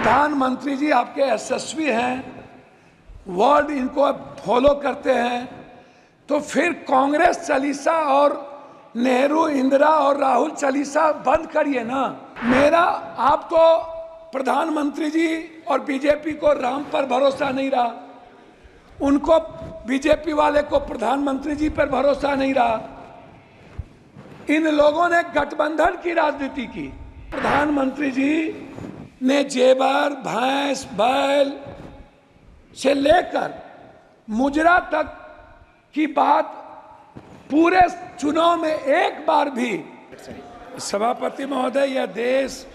प्रधानमंत्री जी आपके यशस्वी हैं, वर्ल्ड इनको फॉलो करते हैं, तो फिर कांग्रेस चालीसा और नेहरू इंदिरा और राहुल चालीसा बंद करिए ना। आप तो प्रधानमंत्री जी और बीजेपी को राम पर भरोसा नहीं रहा, उनको बीजेपी वाले को प्रधानमंत्री जी पर भरोसा नहीं रहा। इन लोगों ने गठबंधन की राजनीति की। प्रधानमंत्री जी ने जेवर, भैंस, बैल से लेकर मुजरा तक की बात पूरे चुनाव में एक बार भी। सभापति महोदय, यह देश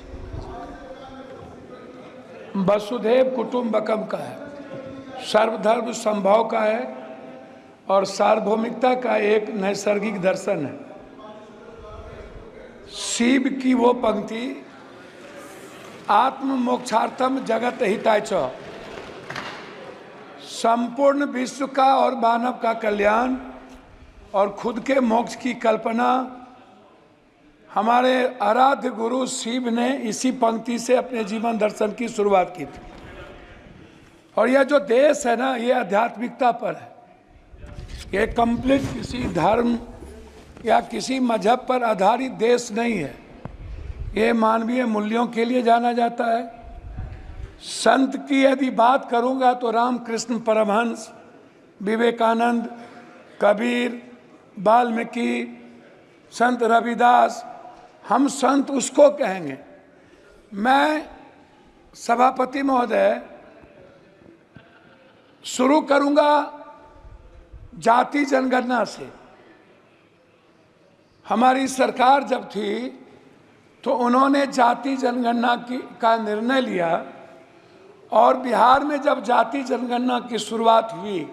वसुधैव कुटुंबकम का है, सर्वधर्म संभव का है और सार्वभौमिकता का एक नैसर्गिक दर्शन है। शिव की वो पंक्ति, आत्म मोक्षार्थम जगत हिताय च, संपूर्ण विश्व का और मानव का कल्याण और खुद के मोक्ष की कल्पना हमारे आराध्य गुरु शिव ने इसी पंक्ति से अपने जीवन दर्शन की शुरुआत की थी। और यह जो देश है ना, ये आध्यात्मिकता पर है। ये कंप्लीट किसी धर्म या किसी मजहब पर आधारित देश नहीं है। ये मानवीय मूल्यों के लिए जाना जाता है। संत की यदि बात करूंगा तो रामकृष्ण परमहंस, विवेकानंद, कबीर, वाल्मीकि, संत रविदास, हम संत उसको कहेंगे। मैं सभापति महोदय शुरू करूंगा जाति जनगणना से। हमारी सरकार जब थी तो उन्होंने जाति जनगणना का निर्णय लिया और बिहार में जब जाति जनगणना की शुरुआत हुई,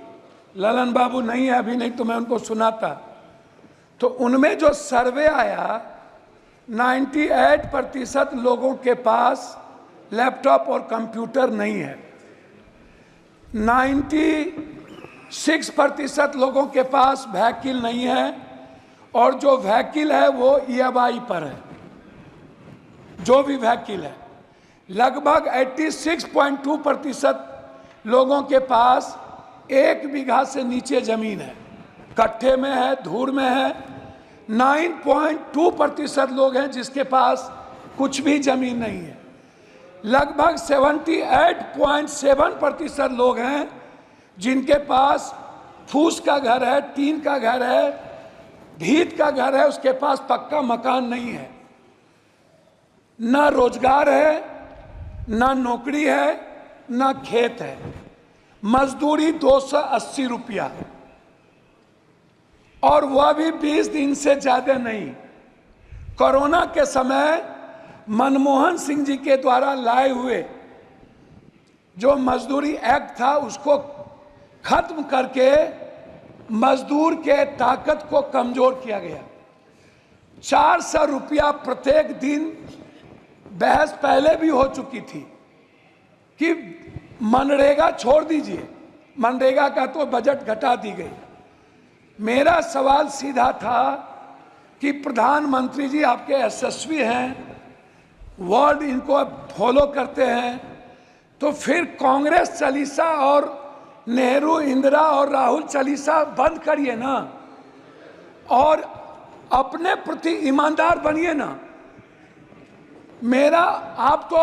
ललन बाबू नहीं है अभी, नहीं तो मैं उनको सुनाता, तो उनमें जो सर्वे आया 98% लोगों के पास लैपटॉप और कंप्यूटर नहीं है, 96% लोगों के पास व्हीकल नहीं है और जो व्हीकल है वो EMI पर है। जो भी व्हीकल है, लगभग 86.2% लोगों के पास 1 बीघा से नीचे जमीन है, कट्ठे में है, धूर में है। 9.2% लोग हैं जिसके पास कुछ भी जमीन नहीं है। लगभग 78.7% लोग हैं जिनके पास फूस का घर है, टीन का घर है, भीत का घर है, उसके पास पक्का मकान नहीं है। ना रोजगार है, ना नौकरी है, ना खेत है। मजदूरी 280 रुपया, और वह भी 20 दिन से ज्यादा नहीं। कोरोना के समय मनमोहन सिंह जी के द्वारा लाए हुए जो मजदूरी एक्ट था उसको खत्म करके मजदूर के ताकत को कमजोर किया गया। 400 रुपया प्रत्येक दिन। बहस पहले भी हो चुकी थी कि मनरेगा छोड़ दीजिए, मनरेगा का तो बजट घटा दी गई। मेरा सवाल सीधा था कि प्रधानमंत्री जी आपके यशस्वी हैं, वर्ल्ड इनको फॉलो करते हैं, तो फिर कांग्रेस चालीसा और नेहरू इंदिरा और राहुल चालीसा बंद करिए ना और अपने प्रति ईमानदार बनिए ना। आप तो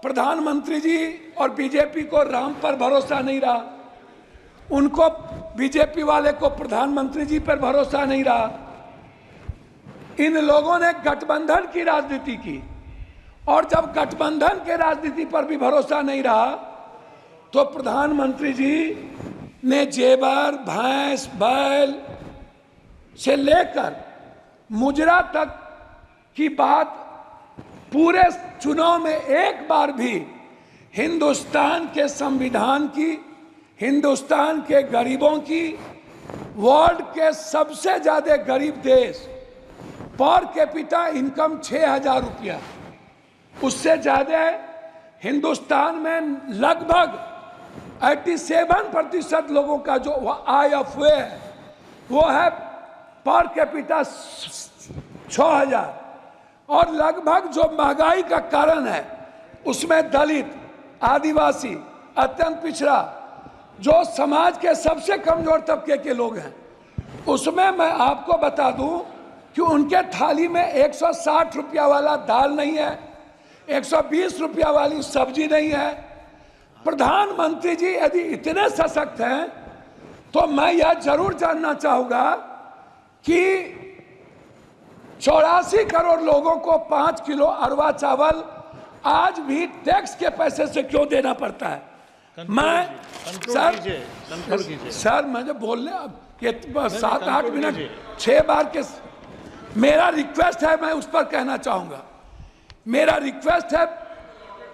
प्रधानमंत्री जी और बीजेपी को राम पर भरोसा नहीं रहा, उनको बीजेपी वाले को प्रधानमंत्री जी पर भरोसा नहीं रहा। इन लोगों ने गठबंधन की राजनीति की, और जब गठबंधन के राजनीति पर भी भरोसा नहीं रहा तो प्रधानमंत्री जी ने जेवर, भैंस, बैल से लेकर मुजरा तक की बात पूरे चुनाव में एक बार भी हिंदुस्तान के संविधान की, हिंदुस्तान के गरीबों की, वर्ल्ड के सबसे ज्यादा गरीब देश, पर कैपिटा इनकम 6000 रुपया, उससे ज्यादा हिंदुस्तान में लगभग 87% लोगों का जो IFA है वो है पर कैपिटा 6000। और लगभग जो महंगाई का कारण है उसमें दलित, आदिवासी, अत्यंत पिछड़ा, जो समाज के सबसे कमजोर तबके के लोग हैं, उसमें मैं आपको बता दूं कि उनके थाली में 160 रुपया वाला दाल नहीं है, 120 रुपया वाली सब्जी नहीं है। प्रधानमंत्री जी यदि इतने सशक्त हैं तो मैं यह जरूर जानना चाहूंगा कि 84 करोड़ लोगों को 5 किलो अरवा चावल आज भी टैक्स के पैसे से क्यों देना पड़ता है? मैं सर मुझे बोलने अब 7-8 मिनट 6 बार के मेरा रिक्वेस्ट है, मैं उस पर कहना चाहूंगा। मेरा रिक्वेस्ट है,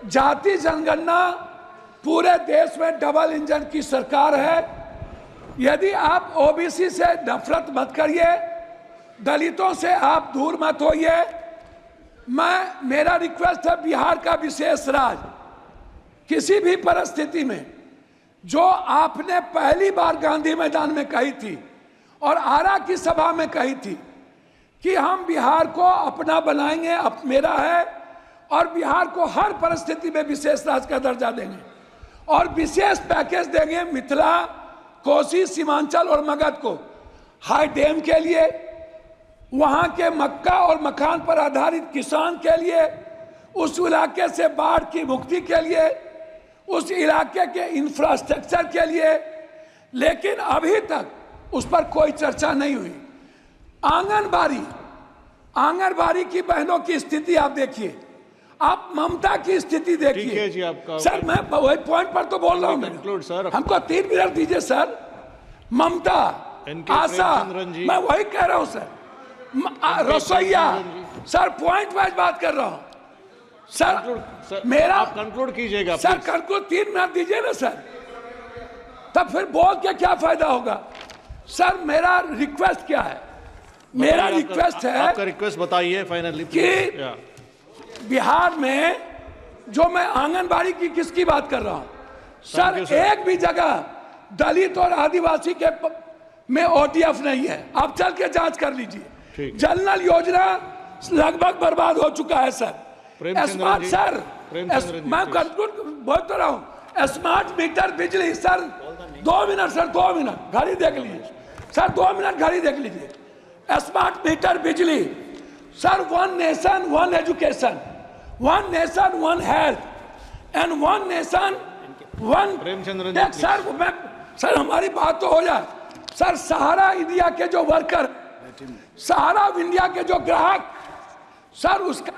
जाति जनगणना पूरे देश में डबल इंजन की सरकार है। यदि आप ओबीसी से नफरत मत करिए, दलितों से आप दूर मत होइए। मेरा रिक्वेस्ट है, बिहार का विशेष राज किसी भी परिस्थिति में, जो आपने पहली बार गांधी मैदान में कही थी और आरा की सभा में कही थी कि हम बिहार को अपना बनाएंगे, मेरा है, और बिहार को हर परिस्थिति में विशेष राज्य का दर्जा देंगे और विशेष पैकेज देंगे मिथिला, कोसी, सीमांचल और मगध को, हाई डैम के लिए, वहां के मक्का और मखान पर आधारित किसान के लिए, उस इलाके से बाढ़ की मुक्ति के लिए, उस इलाके के इंफ्रास्ट्रक्चर के लिए। लेकिन अभी तक उस पर कोई चर्चा नहीं हुई। आंगनबाड़ी की बहनों की स्थिति आप देखिए, आप ममता की स्थिति देखिए। सर मैं वही पॉइंट पर तो बोल रहा हूँ, हमको 3 मिनट दीजिए सर। ममता, आशा, मैं वही कह रहा हूँ सर। रसोईया, सर पॉइंट वाइज बात कर रहा हूँ सर। मेरा कंक्लूड कीजिएगा सर, कंक्लूड 3 मिनट दीजिए ना सर, तब फिर बोल के क्या फायदा होगा? सर मेरा रिक्वेस्ट क्या है? मेरा रिक्वेस्ट है, आपका रिक्वेस्ट बताइए फाइनली कि बिहार में जो मैं आंगनबाड़ी की किसकी बात कर रहा हूं सर, एक भी जगह दलित और आदिवासी के में ओटीएफ नहीं है। आप चल के जांच कर लीजिए। जल योजना लगभग बर्बाद हो चुका है सर। स्मार्ट सर, मैं कंक्लूड बोल तो रहा हूं, स्मार्ट मीटर बिजली सर, 2 मिनट सर, 2 मिनट घड़ी देख लीजिए सर, 2 मिनट घड़ी देख लीजिए। स्मार्ट मीटर बिजली sir, 1 nation 1 education, 1 nation 1 health and 1 nation 1 sir हमारी बात तो हो जाए सर। सहारा इंडिया के जो वर्कर, सहारा इंडिया के जो ग्राहक सर, उसका